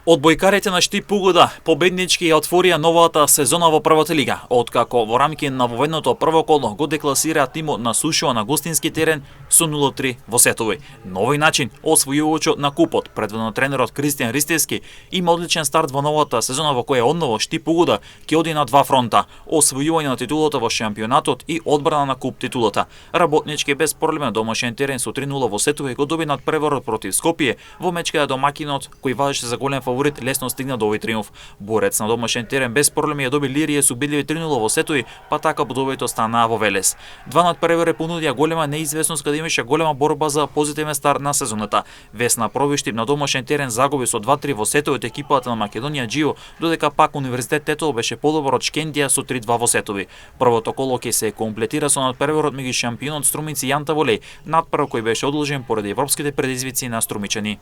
Одбојкарите на Штип Угода победнички ја отворија новата сезона во првата лига, откако во рамки на воведното прво коло го декласираа тимот на Сушоа на гостински терен со 0-3 во сетови. На овој начин освојувачот на купот, предводно тренерот Кристијан Ристевски, има одличен старт во новата сезона во која одново Штип Угода ќе оди на два фронта: освојување на титулата во шампионатот и одбрана на куп титулата. Работнички без проблем на домашен терен со 3-0 во сетови го доби надпреварот против Скопје, во меч каде домакинот, кој важеше за голем фаворит, лесно стигна до овој триумф. Борец на домашен терен без проблеми ја доби Лирие со убедливи 3-0 во сетови, па така бодовите останаа во Велес. Два надпревари понудија голема неизвестност, каде имаше голема борба за позитивен старт на сезоната. Весна Провиштип на домашен терен загуби со 2-3 во сетови од екипата на Македонија Џио, додека пак Универзитет Тетово беше подобар од Шкендија со 3-2 во сетови. Првото коло ќе се комплетира со надпреварот меѓу шампионот Струмици и Јанта Волеј, надпрев кој беше одложен поради европските предизвици на струмичани.